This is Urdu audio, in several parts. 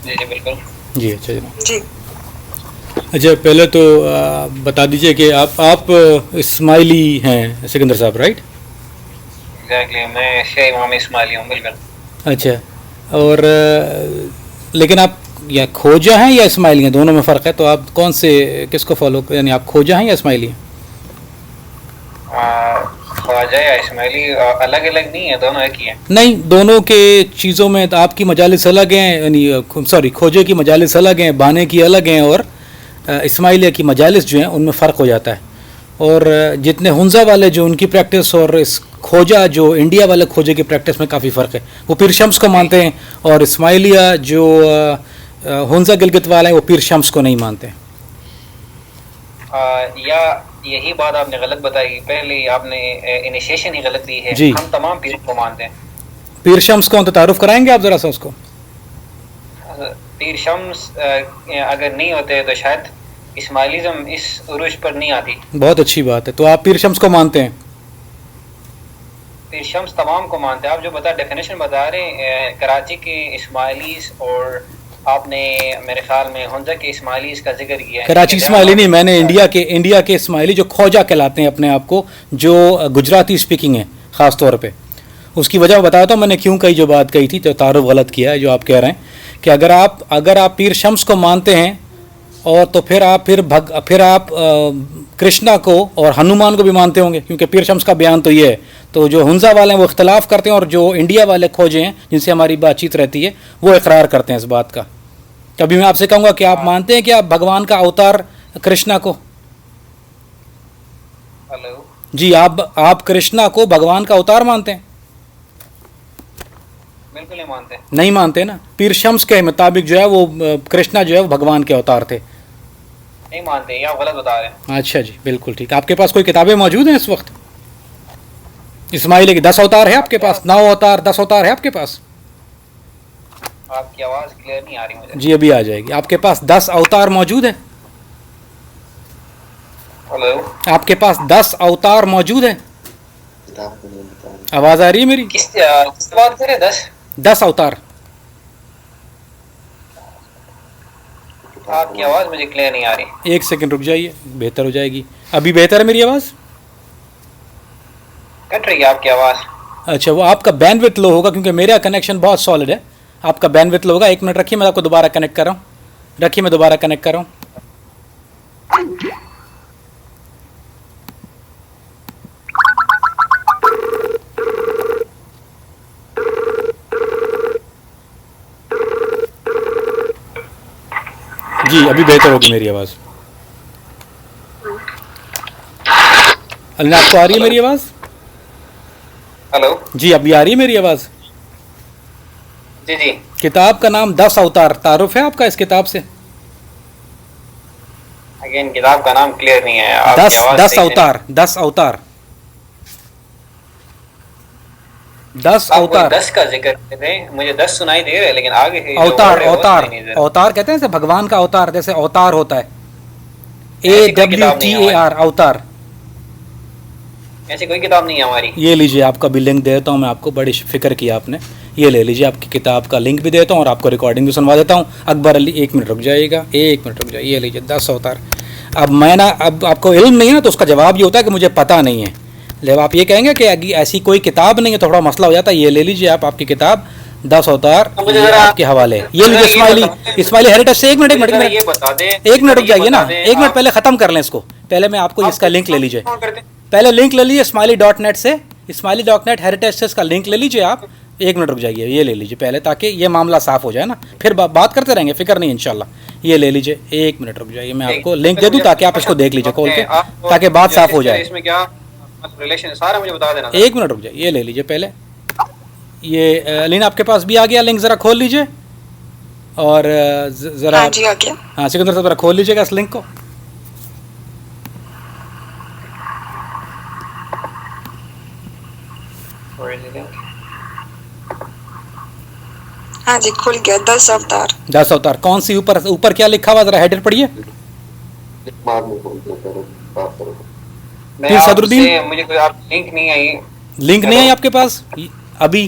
جی جی بالکل جی اچھا جناب. جی اچھا پہلے تو بتا دیجئے کہ آپ اسماعیلی ہیں سکندر صاحب، رائٹ؟ ایگزیکٹلی، میں شیخ امام اسماعیلی ہوں بالکل. اچھا، اور لیکن آپ یا کھوجا ہیں یا اسماعیلی ہیں، دونوں میں فرق ہے، تو آپ کون سے کس کو فالو، یعنی آپ کھوجا ہیں یا اسماعیلی ہیں؟ خواجہ یا اسماعیلی الگ الگ نہیں ہے، دونوں ایک ہی ہیں. نہیں، دونوں کے چیزوں میں آپ کی مجالس الگ ہیں، یعنی سوری کھوجے کی مجالس الگ ہیں، بانے کی الگ ہیں، اور اسماعیلیہ کی مجالس جو ہیں ان میں فرق ہو جاتا ہے. اور جتنے ہنزا والے جو ان کی پریکٹس اور اس کھوجا جو انڈیا والے کھوجے کی پریکٹس میں کافی فرق ہے. وہ پیر شمس کو مانتے ہیں، اور اسماعیلیہ جو ہنزا گلگت والے ہیں وہ پیر شمس کو نہیں مانتے. یا یہی بات آپ نے غلط بتائی، پہلے آپ نے انیشیشن ہی غلط دی ہے. جی، ہم تمام پیروں کو مانتے ہیں. پیر شمس کون، تو تعارف کرائیں گے آپ ذرا سا اس کو؟ پیر شمس اگر نہیں ہوتے تو شاید اسماعیلزم اس عروج پر نہیں آتی. بہت اچھی بات ہے، تو آپ پیر شمس کو مانتے ہیں؟ پیر شمس تمام کو مانتے ہیں. آپ جو ڈیفینیشن بتا رہے ہیں کراچی کے اسماعیلیز، اور آپ نے میرے خیال میں ہنزا کے اسماعیلیز کا ذکر کیا ہے. کراچی اسماعیلی نہیں، میں نے انڈیا کے اسماعیلی جو کھوجا کہلاتے ہیں اپنے آپ کو، جو گجراتی اسپیکنگ ہے خاص طور پہ. اس کی وجہ میں بتاتا ہوں میں نے کیوں کہی جو بات کہی تھی، تو تعارف غلط کیا ہے جو آپ کہہ رہے ہیں کہ اگر آپ پیر شمس کو مانتے ہیں، اور تو پھر آپ کرشنا کو اور ہنومان کو بھی مانتے ہوں گے، کیونکہ پیر شمس کا بیان تو یہ ہے. تو جو ہنزا والے ہیں وہ اختلاف کرتے ہیں، اور جو انڈیا والے کھوجے ہیں جن سے ہماری بات چیت رہتی ہے وہ اقرار کرتے ہیں اس بات کا. کبھی میں آپ سے کہوں گا کہ آپ مانتے ہیں کہ آپ بھگوان کا اوتار کرشنا کو؟ ہلو جی، آپ کرشنا کو بھگوان کا اوتار مانتے ہیں؟ بالکل نہیں مانتے. نہیں مانتے نا. پیر شمس کے مطابق جو ہے وہ کرشنا جو ہے وہ بھگوان کے اوتار تھے. نہیں مانتے، یہ آپ غلط بتا رہے ہیں. اچھا جی، بالکل ٹھیک. آپ کے پاس کوئی کتابیں موجود ہیں اس وقت؟ اسماعیلی کے 10 اوتار ہے آپ کے پاس؟ 9 اوتار 10 اوتار ہے آپ کے پاس؟ آپ کی آواز کلیئر نہیں آ رہی مجھے. جی ابھی آ جائے گی. آپ کے پاس 10 اوتار موجود ہیں؟ ہلو آپ کے پاس 10 اوتار موجود ہیں؟ آواز آ رہی ہے میری؟ کس بات کریں؟ 10 اوتار. آپ کی آواز مجھے کلیئر نہیں آ رہی. ایک سیکنڈ رک جائیے، بہتر ہو جائے گی. ابھی بہتر ہے میری آواز؟ کٹ رہی ہے آپ کی آواز. اچھا، وہ آپ کا بینڈ وتھ لو ہوگا، کیونکہ میرا کنیکشن بہت سالڈ ہے. آپ کا بینڈ وتھ لو ہوگا. 1 منٹ رکھیے، میں آپ کو دوبارہ کنیکٹ کر رہا ہوں. رکھیے، میں دوبارہ کنیکٹ کر رہا ہوں. جی ابھی بہتر ہوگی میری آواز. اللہ، آپ کو آ رہی ہے میری آواز؟ ہلو جی ابھی آ رہی ہے میری آواز. جی جی. کتاب کا نام 10 اوتار، تعارف ہے آپ کا اس کتاب سے؟ اگین کتاب کا نام کلیئر نہیں ہے. آپ کی 10 آواز 10 صحیح سے اوتار نہیں. 10 اوتار 10 آپ کوئی اوتار 10 کا ذکر کرتے ہیں، مجھے 10 سنائی دے رہے ہیں، لیکن آگے جو اوتار ورڈ ہے وہ اوتار سنائی نہیں دے رہا. اوتار کہتے ہیں جیسے بھگوان کا اوتار، جیسے اوتار ہوتا ہے ایسی کوئی کتاب نہیں ہے ہماری. AWTAR اوتار. ایسی کوئی کتاب نہیں ہے ہماری. یہ لیجیے، آپ کا بھی لنک دیتا ہوں میں آپ کو. بڑی فکر کیا آپ نے. یہ لے لیجیے، آپ کی کتاب کا لنک بھی دیتا ہوں اور آپ کو ریکارڈنگ بھی سنوا دیتا ہوں. اکبر علی 1 منٹ رک جائیے گا، 1 منٹ رک جائیے. یہ لیجیے 10 اوتار. اب آپ کو علم نہیں ہے نا، تو اس کا جواب یہ ہوتا ہے کہ مجھے پتہ نہیں ہے. جب آپ یہ کہیں گے کہ ایسی کوئی کتاب نہیں ہے تو تھوڑا مسئلہ ہو جاتا ہے. یہ لے لیجیے آپ کی کتاب 10 اوتار آپ کے حوالے. یہ لیجیے اسماعیلی ہیریٹیج سے. 1 منٹ رک جائیے نا. 1 منٹ پہلے ختم کر لیں اس کو. پہلے میں آپ کو اس کا لنک لے لیجیے. پہلے لنک لے لیجیے اسماعیلی.net سے. اسماعیلی.net ہیریٹیج سے اس کا لنک لے لیجیے آپ. 1 منٹ رک جائیے، یہ لے لیجیے پہلے، تاکہ یہ معاملہ صاف ہو جائے نا. پھر بات کرتے رہیں گے، فکر نہیں انشاءاللہ. یہ لے لیجیے. 1 منٹ رک جائیے، میں آپ کو لنک دے دوں تاکہ آپ اس کو دیکھ لیجیے کھول کے، تاکہ بات صاف ہو جائے. اس میں کیا ریلیشن ہے سارا مجھے بتا دینا. 1 منٹ رک جائیے، یہ لے لیجیے پہلے. یہ علین آپ کے پاس بھی آ گیا لنک؟ ذرا کھول لیجیے. اور ذرا ہاں جی آ گیا. ہاں سکندر صاحب ذرا کھول لیجیے گا اس لنک کو. ہاں جی کھل گیا. 10 اوتار. 10 اوتار کون سی؟ اوپر کیا لکھا ہوا؟ ذرا ہیڈر پڑھیے. پیر صدر الدین. مجھے کوئی آپ لنک نہیں آئی. لنک نہیں ہے آپ کے پاس ابھی؟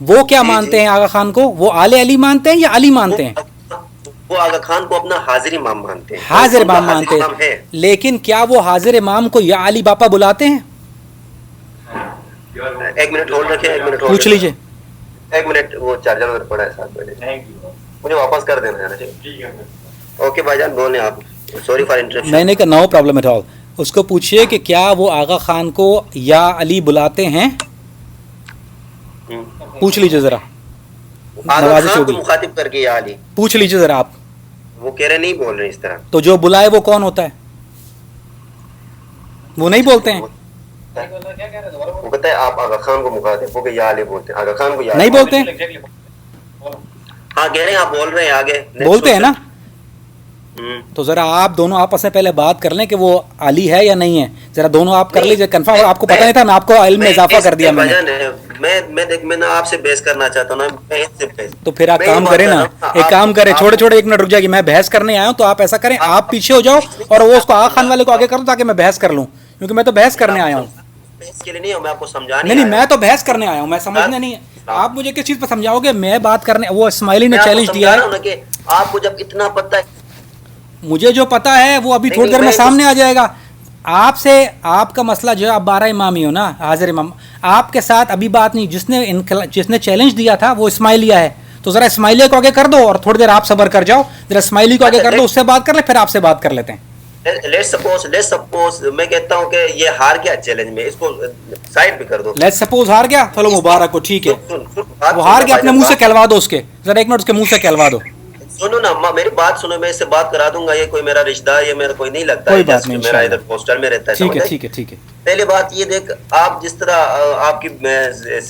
وہ کیا جی مانتے جی ہیں آغا خان کو؟ وہ آل علی مانتے ہیں یا علی مانتے ہیں؟ وہ آغا خان کو اپنا حاضر امام مانتے ہیں، حاضر ان کا امام مانتے امام ہیں، ہے۔ لیکن کیا وہ حاضر امام کو یا علی باپا بلاتے ہیں؟ ایک منٹ ہولڈ رکھیں، ایک منٹ ہولڈ پوچھ لیجئے. ایک منٹ، وہ چارجر ادھر پڑا ہے ساتھ میں، مجھے واپس کر دینا ہے نا۔ اوکے بھائی جان بولیں آپ، سوری فار انٹرپشن۔ میں نے کہا نو پرابلم ایٹ آل. اس کو پوچھئے کہ کیا وہ آغا خان کو یا علی بلاتے ہیں؟ پوچھ لیجئے ذرا، آغا نوازش خان کو ہوگی. مخاطب کر کے یا علی، پوچھ لیجئے ذرا آپ. وہ کہہ رہے نہیں بول رہے اس طرح، تو جو بلائے وہ کون ہوتا ہے؟ وہ نہیں بولتے ہیں. وہ کہتا ہے آپ آغا خان کو مخاطب ہو کے یا علی بولتے ہیں، آغا خان کو یا نہیں بولتے ہیں؟ ہاں کہہ رہے ہیں، آپ بول رہے ہیں آگے بولتے ہیں نا. تو ذرا آپ دونوں آپس میں پہلے بات کر لیں کہ وہ علی ہے یا نہیں ہے. ذرا دونوں آپ کر لیجئے کنفرم. اور آپ کو پتہ نہیں تھا، میں آپ کو علم میں اضافہ کر دیا میں نے. میں نا آپ سے بحث کرنا چاہتا ہوں نا، میں اس سے بحث، تو پھر آپ کام کریں نا، ایک کام کریں، چھوڑے چھوڑے ایک منٹ رک جائے گی. میں بحث کرنے آیا ہوں تو آپ ایسا کریں، آپ پیچھے ہو جاؤ اور وہ اس کو آغا خان والے کو آگے کرو تاکہ میں بحث کر لوں، کیونکہ میں تو بحث کرنے آیا ہوں. بحث کے لیے نہیں ہوں، میں آپ کو سمجھانے نہیں میں تو بحث کرنے آیا ہوں، میں سمجھنے نہیں ہے. آپ مجھے کس چیز پہ سمجھاؤ گے؟ میں بات کرنے، وہ اسماعیلی نے چیلنج دیا ہے. کہ آپ کو جب اتنا پتہ ہے، مجھے جو پتا ہے وہ ابھی تھوڑی دیر میں سامنے آ جائے گا. آپ سے، آپ کا مسئلہ جو ہے، آپ 12 امام ہی ہو نا، حاضر امام. آپ کے ساتھ ابھی بات نہیں. جس نے چیلنج دیا تھا وہ اسماعیلیہ ہے. تو ذرا اسماعیلیہ کو آگے کر دو اور تھوڑی دیر آپ صبر کر جاؤ. ذرا اسماعیلی کو آگے کر دو، اس سے بات کر لیں، پھر آپ سے بات کر لیتے ہیں. لیٹ سپوز میں کہتا ہوں کہ یہ ہار گیا چیلنج میں، اس کو سائڈ پہ کر دو. لیٹ سپوز ہار گیا، چلو مبارک ہو، ٹھیک ہے. وہ ہار گیا، اپنے منہ سے کہلوا دو اس کے. ذرا ایک منٹ اس کے منہ سے کہلوا دو. سنو نا، میری بات سنو، میں اس سے بات کرا دوں گا. یہ کوئی میرا رشتہ دار، یہ میرا کوئی نہیں لگتا ہے، کوئی بات نہیں، میرا ادھر پوسٹر میں رہتا ہے. ٹھیک ہے ٹھیک ہے ٹھیک ہے. پہلے بات یہ دیکھ، آپ جس طرح آپ کی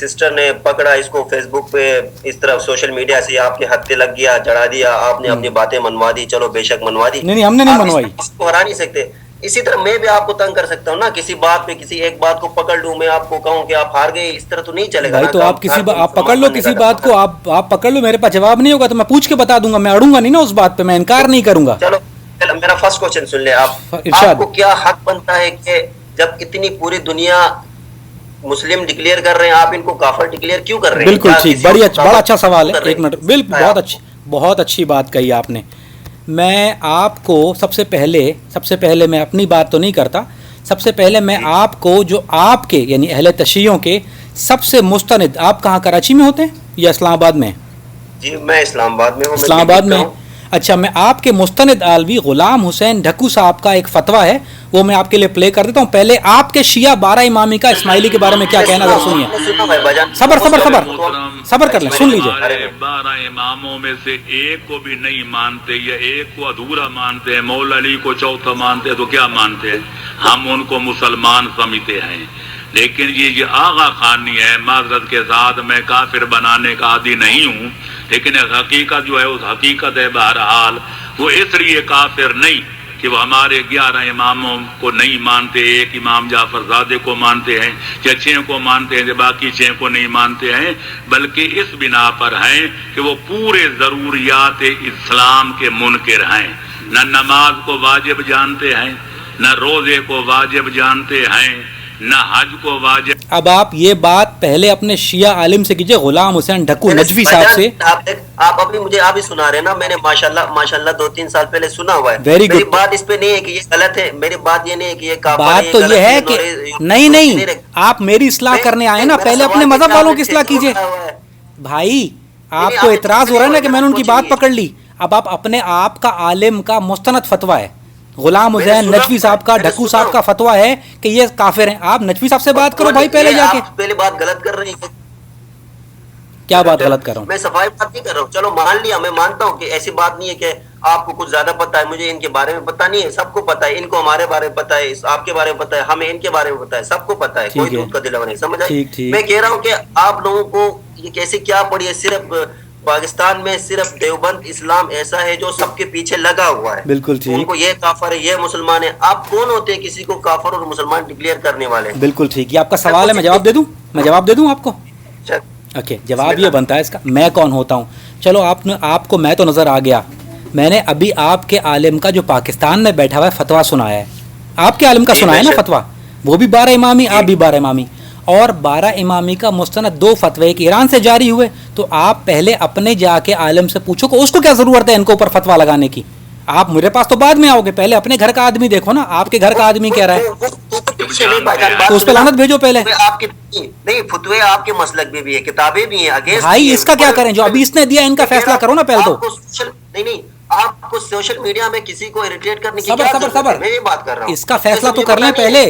سسٹر نے پکڑا اس کو فیس بک پہ، اس طرح سوشل میڈیا سے آپ کے ہتھے لگ گیا، چڑھا دیا، آپ نے اپنی باتیں منوا دی. چلو بے شک منوا دی، نہیں ہم نے نہیں منوائی. اس کو ہرا نہیں سکتے. اسی طرح میں بھی آپ کو تنگ کر سکتا ہوں نا، کسی بات پہ، کسی ایک بات کو پکڑ لوں، میں آپ کو کہوں کہ آپ ہار گئے. اس طرح تو نہیں چلے گا. تو آپ کسی آپ پکڑ لو کسی بات کو، آپ پکڑ لو، میرے پاس جواب نہیں ہوگا تو میں پوچھ کے بتا دوں گا. میں اڑوں گا نہیں نا اس بات پہ، میں انکار نہیں کروں گا. چلو میرا فرسٹ کوشچن سن لیں آپ. آپ کو کیا حق بنتا ہے کہ جب اتنی پوری دنیا مسلم ڈکلیئر کر رہے ہیں، آپ ان کو کافر ڈکلیئر کیوں کر رہے ہیں؟ بالکل ٹھیک، بڑا اچھا سوال ہے. ایک منٹ، بالکل بہت اچھی بات کہی آپ نے. میں آپ کو سب سے پہلے میں اپنی بات تو نہیں کرتا. سب سے پہلے میں آپ کو، جو آپ کے یعنی اہل تشیعوں کے سب سے مستند، آپ کہاں کراچی میں ہوتے ہیں یا اسلام آباد میں؟ جی میں اسلام آباد میں ہوں. اسلام آباد میں. اچھا، میں آپ کے مستند عالوی غلام حسین ڈھکو صاحب کا ایک فتویٰ ہے، وہ میں آپ کے لیے پلے کر دیتا ہوں. پہلے آپ کے شیعہ 12 امامی کا اسماعیلی کے بارے میں کیا کہنا ہے سنیے. صبر کر لیں، سن لیجیے. 12 اماموں میں سے ایک کو بھی نہیں مانتے یا ایک کو ادھورا مانتے ہیں، مولا علی کو چوتھا مانتے ہیں، تو کیا مانتے ہیں؟ ہم ان کو مسلمان سمجھتے ہیں. لیکن یہ آغا خانی ہے. معذرت کے ساتھ میں کافر بنانے کا عادی نہیں ہوں، لیکن حقیقت جو ہے اس حقیقت ہے. بہرحال وہ اس لیے کافر نہیں کہ وہ ہمارے 11 اماموں کو نہیں مانتے، ایک امام جعفر زادے کو مانتے ہیں یا 6 کو مانتے ہیں، باقی 6 کو نہیں مانتے ہیں، بلکہ اس بنا پر ہیں کہ وہ پورے ضروریات اسلام کے منکر ہیں. نہ نماز کو واجب جانتے ہیں، نہ روزے کو واجب جانتے ہیں، نہ حج کو واجب. اب آپ یہ بات پہلے اپنے شیعہ عالم سے کیجئے، غلام حسین ڈھکو نجوی صاحب سے. آپ ابھی مجھے آپ ہی سنا رہے ہیں نا، میں نے ماشاءاللہ 2-3 سال پہلے سنا ہوا ہے. ویری میری گڈ. بات اس پہ نہیں ہے کہ یہ غلط ہے، میری بات یہ نہیں ہے کہ یہ کافر ہے. بات تو یہ ہے کہ نہیں آپ میری اصلاح کرنے آئے نا، پہلے اپنے مذہب والوں کی اصلاح کیجئے. بھائی آپ کو اعتراض ہو رہا ہے نا کہ میں نے ان کی بات پکڑ لی. اب آپ اپنے آپ کا عالم کا مستند فتویٰ ہے، غلام حسین نجوی صاحب کا، ڈھکو صاحب کا فتویٰ ہے کہ یہ کافر ہیں. آپ نجوی صاحب سے بات کرو بھائی پہلے جا کے. پہلے بات غلط کر رہے ہیں. کیا بات غلط کر رہا ہوں؟ میں صفائی بات نہیں کر رہا ہوں. چلو مان لیا، میں مانتا ہوں کہ ایسی بات نہیں ہے کہ آپ کو کچھ زیادہ پتا ہے، مجھے ان کے بارے میں پتا نہیں ہے. سب کو پتا ہے، ان کو ہمارے بارے میں پتا ہے، آپ کے بارے میں پتا ہے، ہمیں ان کے بارے میں پتا ہے، سب کو پتا ہے. کوئی دودھ کا دلوا نہیں، سمجھ آئی؟ میں کہہ رہا ہوں کہ آپ لوگوں کو یہ کیسے کیا پڑی ہے. صرف پاکستان میں صرف دیوبند اسلام ایسا ہے جو سب کے پیچھے لگا ہوا ہے. بالکل ٹھیک. ان کو یہ کافر ہے، یہ مسلمان ہے. آپ کون ہوتے ہیں کسی کو کافر اور مسلمان ڈکلیئر کرنے والے؟ بالکل ٹھیک. یہ آپ کا سوال ہے، میں جواب دے دوں آپ کو. اوکے، جواب یہ بنتا ہے اس کا، میں کون ہوتا ہوں. چلو آپ کو میں تو نظر آ گیا. میں نے ابھی آپ کے عالم کا جو پاکستان میں بیٹھا ہوا ہے فتویٰ سنایا ہے. آپ کے عالم کا سنایا نا فتویٰ، وہ بھی 12 امامی، آپ بھی 12 امامی. اور 12 امامی کا مستند 2 فتوے کہ ایران سے جاری ہوئے، تو آپ پہلے اپنے جا کے عالم سے پوچھو کہ اس کو کیا ضرورت ہے ان کے اوپر فتویٰ لگانے کی. آپ میرے پاس تو بعد میں آؤ گے، پہلے اپنے گھر کا آدمی دیکھو نا، آپ کے گھر کا آدمی کہہ رہا ہے تو اس پہ لعنت بھیجو پہلے. آپ کے نہیں فتوے آپ کے مسلک میں بھی ہے، کتابیں بھی ہیں. بھائی اس کا کیا کریں، جو ابھی اس نے دیا ان کا فیصلہ کرو نا پہلے تو. نہیں آپ کو سوشل میڈیا میں کسی کو اریٹیٹ کرنے کی صبر کیا صبر ضرورت ہے؟ صبر میں یہ بات کر رہا ہوں، اس کا فیصلہ تو کر لیں پہلے.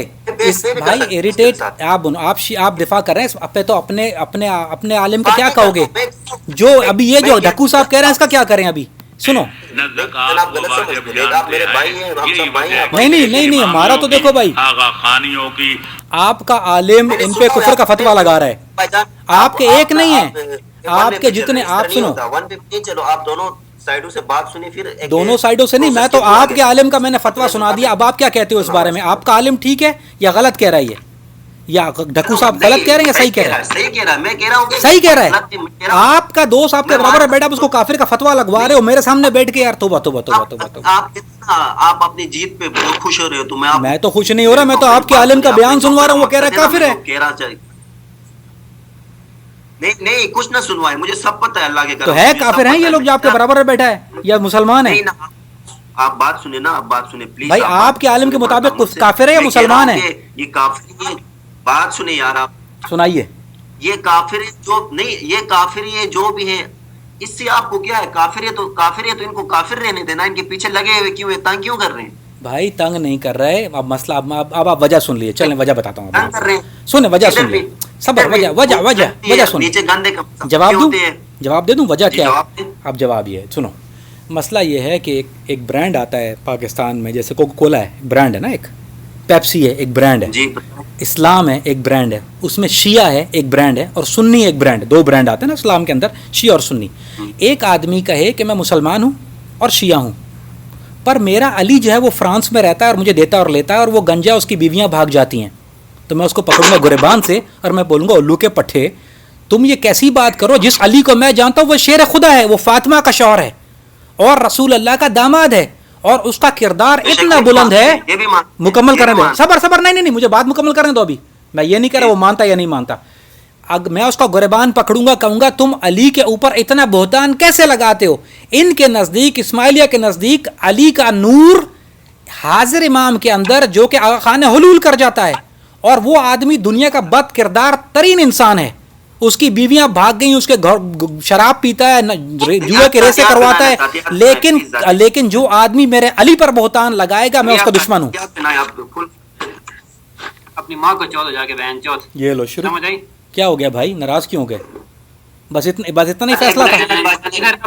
بھائی اریٹیٹ آپ دفاع کر رہے ہیں اب تو اپنے عالم کا کیا کہو گے؟ جو ابھی یہ جو ڈھکو صاحب کہہ رہے ہیں اس کا کیا کریں؟ ابھی سنو. نہیں ہمارا تو دیکھو بھائی، آپ کا عالم ان پہ کفر کا فتویٰ لگا رہا ہے، آپ کے ایک نہیں ہے، آپ کے جتنے. آپ سنو، چلو آپ دونوں سائڈوں سے بات سنی، پھر دونوں سائڈوں سے نہیں، میں تو آپ کے عالم کا میں نے فتویٰ سنا دیا. اب آپ کیا کہتے ہو اس بارے میں؟ آپ کا عالم ٹھیک ہے یا غلط کہہ رہا ہے؟ یا ڈھکو صاحب غلط کہہ رہے ہیں یا صحیح کہہ رہے ہیں؟ صحیح کہہ رہا ہے، میں کہہ رہا ہوں کہ صحیح کہہ رہا ہے. آپ کا دوست آپ کے برابر بیٹھا، آپ اس کو کافر کا فتویٰ لگوا رہے ہو میرے سامنے بیٹھ کے. یار توبہ توبہ توبہ توبہ توبہ. آپ اپنی جیت پہ بہت خوش ہو رہے ہو، تو میں تو خوش نہیں ہو رہا، میں تو آپ کے عالم کا بیان سنوا رہا ہوں، وہ کہہ رہا ہے کافر ہے. نہیں کچھ نہ سنوائے، مجھے سب پتہ ہے اللہ کے تو ہے کافر ہیں یہ لوگ جو آپ کے برابر بیٹھا ہے یا مسلمان ہیں؟ آپ بات سنیں نا، آپ بات سنیں پلیز. بھائی آپ کے عالم کے مطابق کافر ہے یا مسلمان ہے؟ یہ کافر، بات سنیں یار، آپ سنائیے. یہ کافر جو نہیں، یہ کافر یہ جو بھی ہے، اس سے آپ کو کیا ہے؟ کافر ہے تو ان کو کافر رہنے دینا، ان کے پیچھے لگے ہوئے کیوں ہیں؟ تنگ کیوں کر رہے ہیں؟ بھائی تنگ نہیں کر رہے، اب مسئلہ اب آپ وجہ سن لیے. چلیں وجہ بتاتا ہوں. تنگ کر رہے ہیں، سنیں وجہ سن لیے. صبر، وجہ سن. نیچے گندے جواب دے دوں وجہ کیا ہے؟ اب جواب یہ ہے، سنو. مسئلہ یہ ہے کہ ایک برانڈ آتا ہے پاکستان میں، جیسے کوکا کولا ہے برانڈ ہے نا، ایک پیپسی ہے ایک برانڈ ہے، اسلام ہے ایک برانڈ ہے، اس میں شیعہ ہے ایک برانڈ ہے، اور سنی ایک برانڈ ہے. 2 برانڈ آتے ہیں نا اسلام کے اندر، شیعہ اور سنی. ایک آدمی کہے کہ میں مسلمان ہوں اور شیعہ ہوں، پر میرا علی جو ہے وہ فرانس میں رہتا ہے اور مجھے دیتا اور لیتا ہے، اور وہ گنجا اس کی بیویاں بھاگ جاتی ہیں، تو میں اس کو پکڑوں گا گریبان سے اور میں بولوں گا الو کے پٹھے، تم یہ کیسی بات کرو؟ جس علی کو میں جانتا ہوں وہ شیر خدا ہے، وہ فاطمہ کا شوہر ہے اور رسول اللہ کا داماد ہے، اور اس کا کردار اتنا بلند ہے. مکمل کریں دو، صبر نہیں مجھے بات مکمل کرنے دو. ابھی میں یہ نہیں کہہ رہا وہ مانتا یا نہیں مانتا. میں اس کا گریبان پکڑوں گا، کہوں گا تم علی کے اوپر اتنا بہتان کیسے لگاتے ہو؟ ان کے نزدیک، اسماعیلیہ کے نزدیک، علی کا نور حاضر امام کے اندر جو کہ آقا خانہ حلول کر جاتا ہے، اور وہ آدمی دنیا کا بد کردار ترین انسان ہے. اس کی بیویاں بھاگ گئیں، اس کے گھر شراب پیتا ہے، جوئے کے ریسے کرواتا ہے، لیکن جو آدمی میرے علی پر بہتان لگائے گا میں اس کا دشمن ہوں. اپنی ماں کو چودہ جا کے بہن چوتھ. یہ لو شروع. کیا ہو گیا بھائی، ناراض کیوں ہو گئے؟ بس اتنا ہی فیصلہ تھا،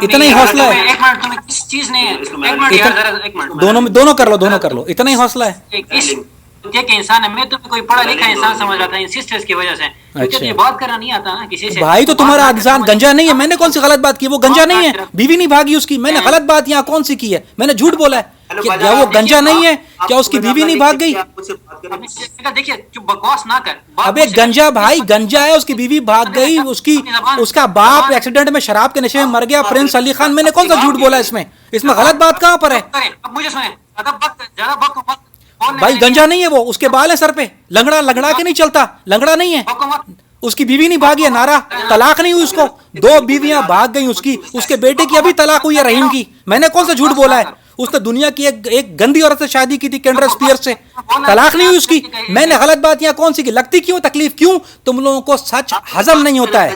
اتنا ہی حوصلہ ہے. ایک منٹ، تمہیں کس چیز نے ایک منٹ دونوں کر لو، اتنا ہی حوصلہ ہے. کہ انسان ہے، میں تمہیں کوئی پڑھا لکھا انسان سمجھ رہا تھا انسسٹنس کی وجہ سے، کیونکہ یہ بات کرنا نہیں آتا نا کسی سے. بھائی تو تمہارا انسان گنجا نہیں ہے، میں نے کون سی غلط بات کی؟ وہ گنجا نہیں ہے، بیوی نہیں بھاگی اس کی. میں نے غلط بات یہاں کون سی کی ہے؟ میں نے جھوٹ بولا ہے کیا وہ گنجا نہیں ہے؟ کیا اس کی بیوی نہیں بھاگ گئی؟ دیکھیے بکواس نہ کر. ابے گنجا بھائی گنجا ہے، اس کی بیوی بھاگ گئی، اس کا باپ ایکسیڈنٹ میں شراب کے نشے میں مر گیا، پرنس علی خان. میں نے کون سا جھوٹ بولا اس میں غلط بات کہاں پر ہے؟ اب مجھے سنیں، زیادہ وقت بھائی گنجا نہیں ہے وہ، اس کے بال ہیں سر پہ، لنگڑا کے نہیں چلتا، لنگڑا نہیں ہے. اس کی بیوی نہیں بھاگی ہے، نارا طلاق نہیں ہوئی اس کو، 2 بیویاں بھاگ گئی اس کی. اس کے بیٹے کی ابھی طلاق ہوئی ہے رحیم کی. میں نے کون سا جھوٹ بولا ہے؟ اس نے دنیا کی ایک گندی عورت سے شادی کی تھی، کینڈرا اسپیئر سے، طلاق نہیں ہوئی اس کی. میں نے غلط بات یہاں کون سی کی؟ لگتی کیوں تکلیف کیوں؟ تم لوگوں کو سچ ہضم نہیں ہوتا ہے.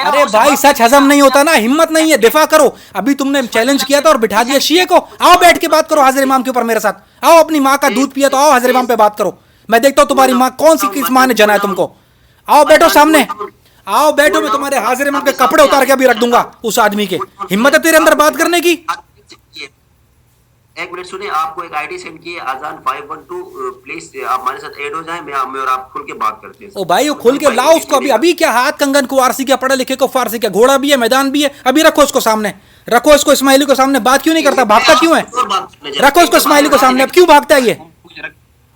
ارے بھائی سچ ہضم نہیں ہوتا نا، ہمت نہیں ہے، دفاع کرو. ابھی تم نے چیلنج کیا تھا اور بٹھا دیا شیعہ کو. آؤ بیٹھ کے بات کرو حاضر امام کے اوپر میرے ساتھ. آؤ اپنی ماں کا دودھ پیا تو آؤ حاضر امام پہ بات کرو. میں دیکھتا ہوں تمہاری ماں کون سی کس ماں نے جنا ہے تم کو. آؤ بیٹھو سامنے، آؤ بیٹھو، میں تمہارے حاضر امام کے کپڑے اتار کے ابھی رکھ دوں گا اس آدمی کے. ہمت ہے تیرے اندر بات کرنے کی؟ ایک منٹ سنیں، آپ کو ایک آئی ڈی سینڈ کی ہے آزان 512، پلیز آپ ہمارے ساتھ ایڈ ہو جائیں، میں اور آپ کھل کے بات کرتے ہیں. او بھائی وہ کھل کے لاؤ اس کو. ابھی کیا ہاتھ کنگن کو فارسی کیا، پڑھے لکھے کو فارسی کیا، گھوڑا بھی ہے، میدان بھی ہے. ابھی رکھو اس کو سامنے، رکھو اس کو اسماعیلی کو سامنے. بات کیوں نہیں کرتا؟ بھاگتا کیوں ہے؟ رکھو اس کو اسماعیلی کو سامنے. اب کیوں بھاگتا ہے یہ؟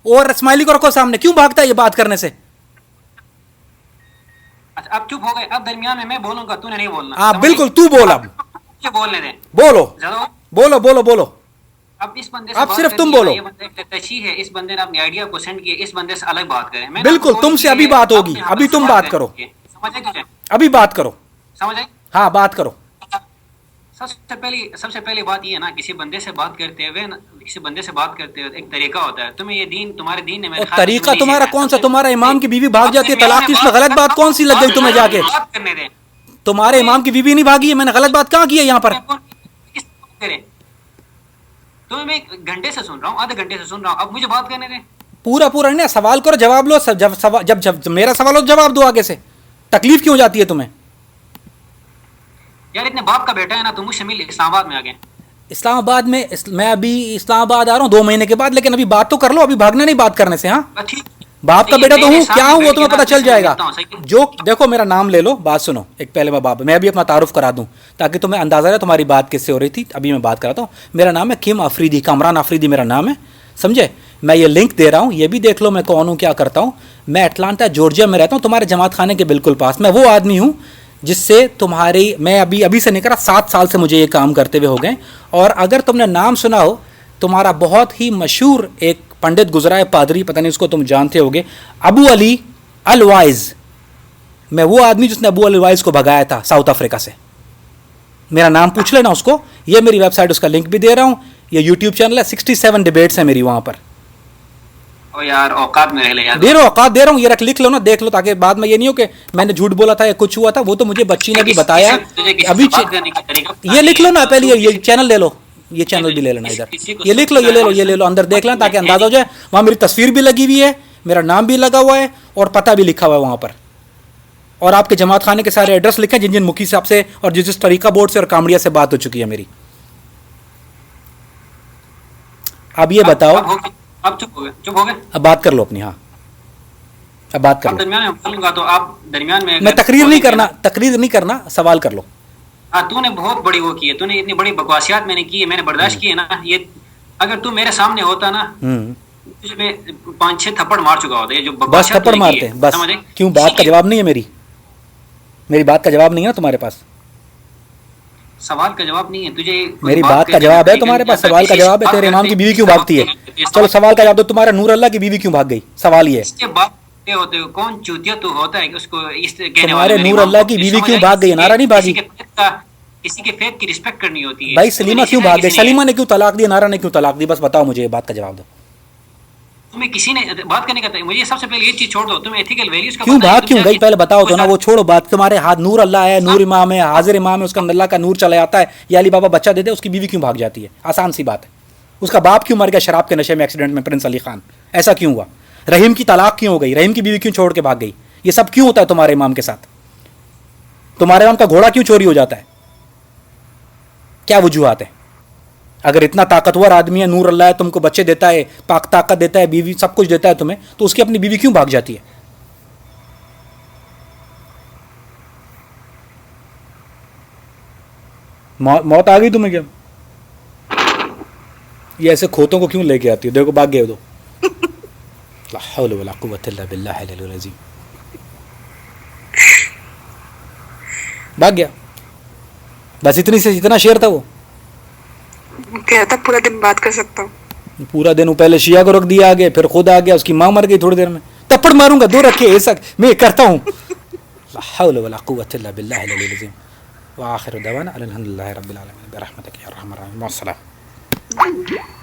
اور اسماعیلی کو رکھو سامنے. کیوں بھاگتا ہے یہ بات کرنے سے؟ اب چپ ہو گئے، اب درمیان میں بولوں گا، تو نے نہیں بولنا. ہاں بالکل، تو بول. اب بولنے دیں، بولو بولو بولو بولو. اب اس بندے سے اب بات صرف کر تم لی، بولو. یہ بندہ ٹچی ہے، اس بندے نے اپنی آئیڈیا کو سینڈ کیا، اس بندے سے الگ بات کریں. میں بالکل تم سے ابھی بات ہوگی، ابھی تم بات کرو، سمجھ آئی تجھے؟ ابھی بات کرو. سمجھ آئی؟ ہاں بات کرو. سب سے پہلی بات یہ ہے نا، کسی بندے سے بات کرتے ہوئے ایک طریقہ ہوتا ہے. تمہیں یہ دین، تمہارے دین نے میرے اور خیال میں طریقہ تمہیں نہیں تمہارا سکھایا. کون سا؟ تمہارا امام کی بیوی بھاگ جاتی ہے طلاق کی، اس میں غلط بات کون سی لگ گئی تمہیں جا کے؟ بات کرنے دیں. تمہارے امام کی بیوی نہیں بھاگی ہے، میں نے غلط بات کہاں کی ہے یہاں پر؟ تمہیں میں گھنٹے سے سن رہا ہوں، آدھے گھنٹے سے سن رہا ہوں، اب مجھے بات کرنے دیں. پورا نہیں، سوال کرو جواب لو. جب میرا سوال ہو جواب دو آگے سے. تکلیف کیوں جاتی ہے تمہیں؟ یار اتنے باپ کا بیٹا ہے نا، تم مجھ سے مل اسلام آباد میں آ گئے. اسلام آباد میں ابھی اسلام آباد آ رہا ہوں 2 مہینے کے بعد، لیکن ابھی بات تو کر لو، ابھی بھاگنا نہیں بات کرنے سے. ہاں باپ کا بیٹا تو ہوں، کیا ہوں وہ تمہیں پتہ چل جائے گا. جو دیکھو میرا نام لے لو، بات سنو. ایک پہلے میں بھی اپنا تعارف کرا دوں تاکہ تمہیں اندازہ رہے تمہاری بات کس سے ہو رہی تھی. ابھی میں بات کراتا ہوں. میرا نام ہے کم آفریدی، کامران آفریدی میرا نام ہے، سمجھے؟ میں یہ لنک دے رہا ہوں، یہ بھی دیکھ لو میں کون ہوں، کیا کرتا ہوں. میں اٹلانٹا جارجیا میں رہتا ہوں، تمہارے جماعت خانے کے بالکل پاس. میں وہ آدمی ہوں جس سے تمہاری، میں ابھی سے نہیں کرا، 7 سال سے مجھے یہ کام کرتے ہوئے ہو گئے. اور اگر تم نے نام سنا ہو، تمہارا بہت ہی مشہور ایک پنڈت گزرا ہے، پادری، پتہ نہیں اس کو تم جانتے ہوگے، ابو علی الوائز. میں وہ آدمی جس نے ابو علی الوائز کو بھگایا تھا ساؤتھ افریقہ سے. میرا نام پوچھ لینا اس کو. یہ میری ویب سائٹ، اس کا لنک بھی دے رہا ہوں. یہ یوٹیوب چینل ہے، 67 ڈیبیٹس ہیں میری وہاں پر. او یار اوقات میں رہ لے یار. دے رہا ہوں، اوقات دے رہا ہوں. یہ لکھ لو نا، دیکھ لو، تاکہ بعد میں یہ نہیں ہو کہ میں نے جھوٹ بولا تھا یا کچھ ہوا تھا. وہ تو مجھے بچی نے بھی بتایا. ابھی یہ لکھ لو نا پہلے، یہ چینل لے لو، یہ چینل بھی لے لینا ادھر. یہ لکھ لو، یہ لے لو اندر دیکھ لینا تاکہ اندازہ ہو جائے. وہاں میری تصویر بھی لگی ہوئی ہے، میرا نام بھی لگا ہوا ہے اور پتہ بھی لکھا ہوا ہے وہاں پر. اور آپ کے جماعت خانے کے سارے ایڈریس لکھیں جن جن مکی صاحب سے اور جس طریقہ بورڈ سے اور کامڑیا سے بات ہو چکی ہے میری. اب یہ بتاؤ، اب چپ ہو گئے. اب بات کر لو اپنی. ہاں اب بات کر لو. درمیان میں بولوں گا تو آپ درمیان میں. میں تقریر نہیں کرنا، سوال کر لو. ہاں تو نے بہت بڑی وہ کی ہے، تو نے اتنی بڑی بکواسیات میں نے کی ہے، میں نے برداشت کی ہے نا. یہ اگر تو میرے سامنے ہوتا نا، تجھے میں 5-6 تھپڑ مار چکا ہوتا. یہ جو بس تھپڑ مارتے ہیں بس. کیوں بات کا جواب نہیں ہے؟ میری بات کا جواب نہیں ہے تمہارے پاس؟ سوال کا جواب نہیں ہے تجھے؟ میری بات کا جواب ہے تمہارے پاس؟ سوال کا جواب ہے تیرے امام کی بیوی کیوں بھاگتی ہے؟ چلو سوال کا جواب دو، تمہارا نور اللہ کی بیوی کیوں بھاگ گئی؟ سوال یہ ہے. ہوتے کون چوتیا تو ہوتا ہے اس کو اس کہنے تمہارے نور اللہ کی بیوی کیوں بھاگ گئی؟ نارا نہیں بھاگی. کسی کے فیت کی رسپیکٹ کرنی ہوتی ہے. بھائی سلیمہ کیوں بھاگ گئی؟ سلیمہ نے کیوں طلاق دی؟ نارا نے کیوں طلاق دی؟ بس بتاؤ مجھے، بات کا جواب دو. تمہیں کسی نے بات کرنے کا تھا. مجھے سب سے پہلے یہ چیز چھوڑ دو، تمہیں ایتھیکل ویلیوز کا کیوں بھاگ کیوں گئی پہلے بتاؤ تو نا. وہ چھوڑو بات. تمہارے ہاتھ نور اللہ ہے، نور امام ہے، حاضر امام ہے، اس کا اللہ کا نور چلا جاتا ہے. یا علی بابا بچہ دے دے، اس کی بیوی کیوں بھاگ جاتی ہے؟ آسان سی بات ہے. اس کا باپ کیوں مر گیا شراب کے نشے میں ایکسیڈنٹ میں؟ پرنس علی خان. ایسا کیوں ہوا؟ رحیم کی طلاق کیوں ہو گئی؟ رحیم کی بیوی کیوں چھوڑ کے بھاگ گئی؟ یہ سب کیوں ہوتا ہے تمہارے امام کے ساتھ؟ تمہارے امام کا گھوڑا کیوں چوری ہو جاتا ہے؟ کیا وجوہات ہیں؟ اگر اتنا طاقتور آدمی ہے، نور اللہ ہے، تم کو بچے دیتا ہے، پاک طاقت دیتا ہے، بیوی سب کچھ دیتا ہے تمہیں، تو اس کی اپنی بیوی کیوں بھاگ جاتی ہے؟ موت آ گئی تمہیں کیا؟ یہ ایسے کھوتوں کو کیوں لے کے آتی ہے؟ دیکھو بھاگ گئے. دو لا حول ولا قوت الا باللہ العلی العظیم. بھاگ گیا بس. اتنا شعر تھا وہ. کہتا پورا دن بات کر سکتا ہوں. پورا دن. وہ پہلے شیعہ کو رکھ دیا آگے، پھر خود آ گیا، اس کی ماں مر گئی تھوڑی دیر میں. تپڑ ماروں گا 2 رکھے ایسا میں کرتا ہوں. لا حول ولا قوت الا باللہ العلی العظیم. وآخر دعوانا الحمدللہ رب العالمین برحمتک یا ارحم الراحمین. السلام.